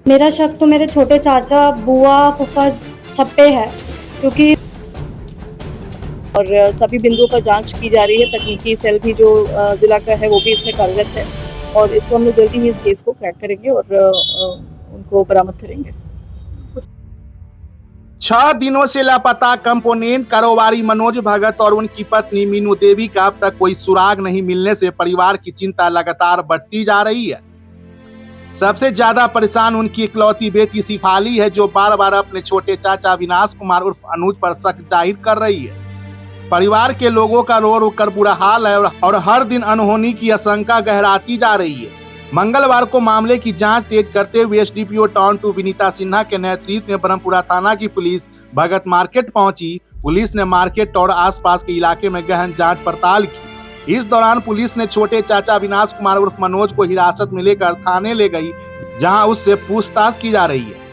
मेरा शक तो मेरे छोटे चाचा, बुआ, फूफा सब पे है, क्योंकि और सभी बिंदुओं पर जांच की जा रही है। तकनीकी सेल भी जो जिला का है वो भी इसमें कार्यरत है और इसको हम लोग जल्दी ही इस केस को क्रैक करेंगे और उनको बरामद करेंगे। 6 दिनों से लापता कंपोनेंट कारोबारी मनोज भगत और उनकी पत्नी मीनू देवी का अब तक कोई सुराग नहीं मिलने से परिवार की चिंता लगातार बढ़ती जा रही है। सबसे ज्यादा परेशान उनकी इकलौती बेटी शिफाली है, जो बार बार अपने छोटे चाचा अविनाश कुमार उर्फ अनुज पर शक जाहिर कर रही है। परिवार के लोगों का रो रो कर बुरा हाल है और हर दिन अनहोनी की आशंका गहराती जा रही है। मंगलवार को मामले की जांच तेज करते हुए एसडीपीओ टाउन 2 विनीता सिन्हा के नेतृत्व में ब्रह्मपुरा थाना की पुलिस भगत मार्केट पहुंची। पुलिस ने मार्केट और आसपास के इलाके में गहन जांच पड़ताल की। इस दौरान पुलिस ने छोटे चाचा अविनाश कुमार उर्फ मनोज को हिरासत में लेकर थाने ले गई, जहां उससे पूछताछ की जा रही है।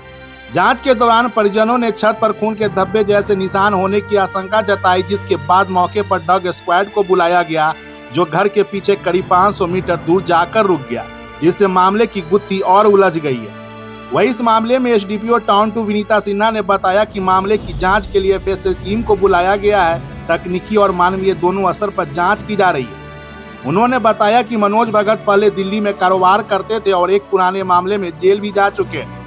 जांच के दौरान परिजनों ने छत पर खून के धब्बे जैसे निशान होने की आशंका जताई, जिसके बाद मौके पर डॉग स्क्वाड को बुलाया गया, जो घर के पीछे करीब 500 मीटर दूर जाकर रुक गया। इससे मामले की गुत्थी और उलझ गई है। वही इस मामले में एसडीपीओ टाउन 2 विनीता सिन्हा ने बताया कि मामले की जांच के लिए स्पेशल टीम को बुलाया गया है। तकनीकी और मानवीय दोनों स्तर पर जांच की जा रही है। उन्होंने बताया कि मनोज भगत पहले दिल्ली में कारोबार करते थे और एक पुराने मामले में जेल भी जा चुके हैं।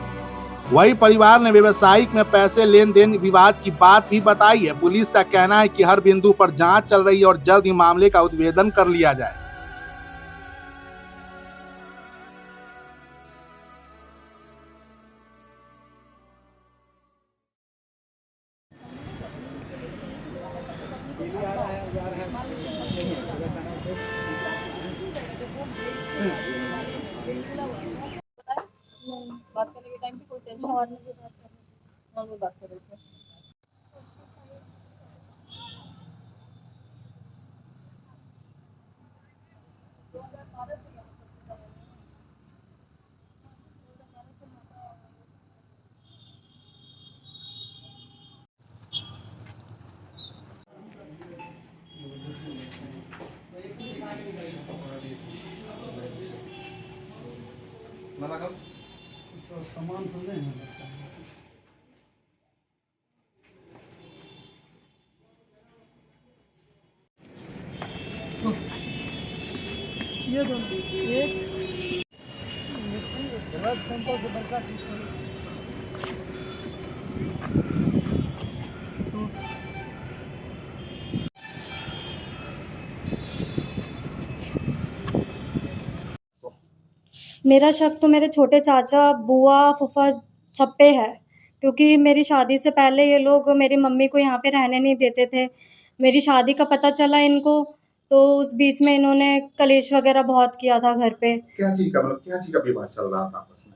वही परिवार ने व्यवसायिक में पैसे लेन देन विवाद की बात भी बताई है। पुलिस का कहना है कि हर बिंदु पर जांच चल रही है और जल्द ही मामले का उद्भेदन कर लिया जाए। बात करने के टाइम पे कोई टेंशन और नहीं नॉर्मल बात कर रहे थे। सामान सब नहीं है। ये दोनों एक सैंपल से बड़का मेरा शक तो मेरे छोटे चाचा, बुआ, फूफा सब पे है, क्योंकि मेरी शादी से पहले ये लोग मेरी मम्मी को यहाँ पे रहने नहीं देते थे। मेरी शादी का पता चला इनको, तो उस बीच में इन्होंने कलेश वगैरह बहुत किया था घर पे। क्या चीज का विवाद चल रहा था आपस में?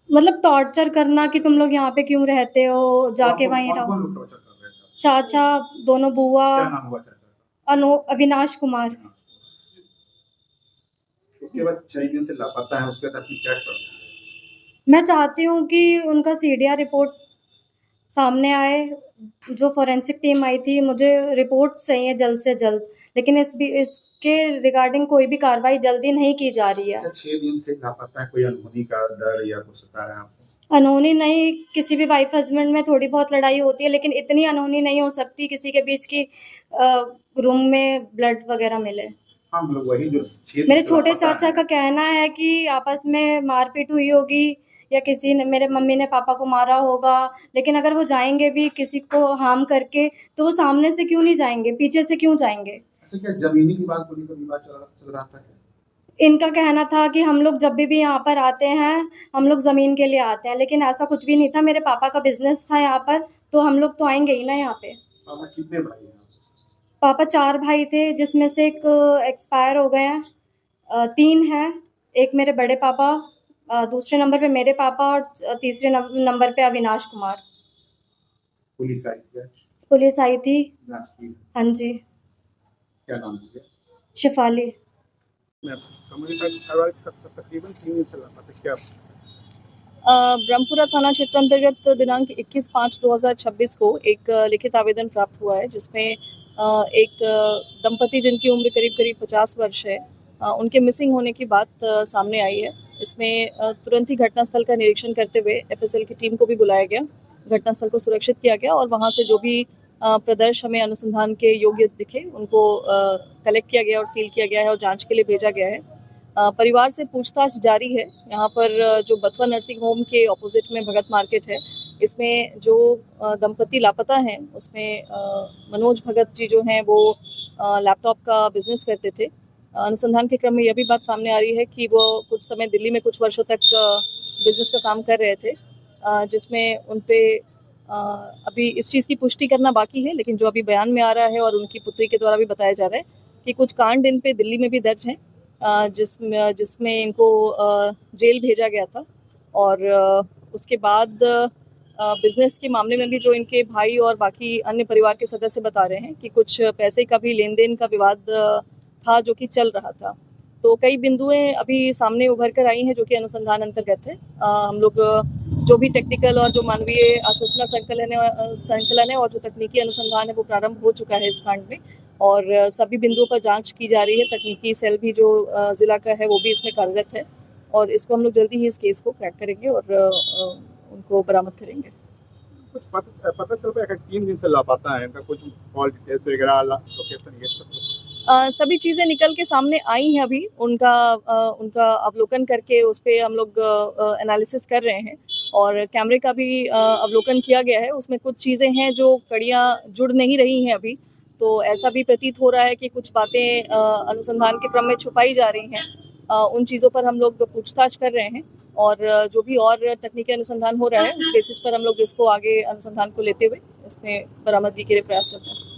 मतलब टॉर्चर करना कि तुम लोग यहाँ पे क्यों रहते हो, जाके वहीं रहो। कौन टॉर्चर कर रहे थे? चाचा, दोनों बुआ, क्या नाम हुआ चाचा का? अविनाश कुमार। उसके बाद 6 दिन से लापता है, उसके बाद आपकी क्या कर? मैं चाहती हूँ कि उनका सीडीआर रिपोर्ट सामने आए। जो फॉरेंसिक टीम आई थी, मुझे रिपोर्ट्स चाहिए जल्द से जल्द, लेकिन इसके रिगार्डिंग कोई भी कार्रवाई जल्दी नहीं की जा रही है। 6 दिन से लापता है, कोई अनहोनी का डर या कुछ सता है आपको? अनहोनी नहीं, किसी भी वाइफ हस्बैंड में थोड़ी बहुत लड़ाई होती है, लेकिन इतनी अनहोनी नहीं हो सकती किसी के बीच की रूम में ब्लड वगैरह मिले। हाँ, मतलब वही जो मेरे छोटे चाचा का कहना है कि आपस में मारपीट हुई होगी या किसी ने, मेरे मम्मी ने पापा को मारा होगा, लेकिन अगर वो जाएंगे भी किसी को हार्म करके, तो वो सामने से क्यों नहीं जाएंगे, पीछे से क्यों जाएंगे? अच्छा, क्या जमीनी विवाद को लेकर विवाद चल रहा था क्या? इनका कहना था कि हम लोग जब भी यहाँ पर आते हैं, हम लोग ज़मीन के लिए आते हैं, लेकिन ऐसा कुछ भी नहीं था। मेरे पापा का बिजनेस था यहाँ पर, तो हम लोग तो आएंगे ही ना यहाँ पे। पापा कितने भाई हैं? पापा 4 भाई थे, जिसमें से एक एक्सपायर हो गए हैं, 3 हैं। एक मेरे बड़े पापा, दूसरे नंबर पे मेरे पापा और तीसरे नंबर पे अविनाश कुमार। पुलिस आई थी? पुलिस आई थी। जांच की? हाँ जी। क्या नाम है? शिफाली। तकरीबन 3 दिन से लापता, क्या? ब्रह्मपुरा थाना क्षेत्र अंतर्गत दिनांक 21/5/2026 को एक लिखित आवेदन प्राप्त हुआ है, जिसमें एक दंपति जिनकी उम्र करीब 50 वर्ष है, उनके मिसिंग होने की बात सामने आई है। इसमें तुरंत ही घटनास्थल का निरीक्षण करते हुए एफएसएल की टीम को भी बुलाया गया, घटनास्थल को सुरक्षित किया गया और वहाँ से जो भी प्रदर्श हमें अनुसंधान के योग्य दिखे उनको कलेक्ट किया गया और सील किया गया है और जांच के लिए भेजा गया है। परिवार से पूछताछ जारी है। यहाँ पर जो बथुआ नर्सिंग होम के ऑपोजिट में भगत मार्केट है, इसमें जो दंपति लापता हैं उसमें मनोज भगत जी जो हैं वो लैपटॉप का बिजनेस करते थे। अनुसंधान के क्रम में यह भी बात सामने आ रही है कि वो कुछ समय दिल्ली में कुछ वर्षों तक बिजनेस का काम कर रहे थे, जिसमें उन पे अभी इस चीज़ की पुष्टि करना बाकी है, लेकिन जो अभी बयान में आ रहा है और उनकी पुत्री के द्वारा भी बताया जा रहा है कि कुछ कांड इन पे दिल्ली में भी दर्ज हैं, जिसमें इनको जेल भेजा गया था और उसके बाद बिजनेस के मामले में भी जो इनके भाई और बाकी अन्य परिवार के सदस्य बता रहे हैं कि कुछ पैसे का भी लेन देन का विवाद था जो कि चल रहा था। तो कई बिंदुएं अभी सामने उभर कर आई हैं जो कि अनुसंधान अंतर्गत है। हम लोग जो भी टेक्निकल और जो मानवीय आसूचना संकलन है और जो तकनीकी अनुसंधान है वो प्रारंभ हो चुका है इस कांड में और सभी बिंदुओं पर जांच की जा रही है। तकनीकी सेल भी जो जिला का है वो भी इसमें कार्यरत है और इसको हम लोग जल्दी ही इस केस को क्रैक करेंगे और उनको बरामद करेंगे। कुछ पता चल पाया 3 दिन से लापता है, इनका कुछ कॉल डिटेल्स वगैरह, लोकेशन ये सब सभी चीज़ें निकल के सामने आई हैं। अभी उनका अवलोकन करके उस पर हम लोग एनालिसिस कर रहे हैं और कैमरे का भी अवलोकन किया गया है। उसमें कुछ चीज़ें हैं जो कड़ियाँ जुड़ नहीं रही हैं अभी, तो ऐसा भी प्रतीत हो रहा है कि कुछ बातें अनुसंधान के क्रम में छुपाई जा रही हैं। उन चीज़ों पर हम लोग पूछताछ कर रहे हैं और जो भी और तकनीकी अनुसंधान हो रहा है उस बेसिस पर हम लोग इसको आगे अनुसंधान को लेते हुए इसमें बरामदगी के लिए प्रयासरत हैं।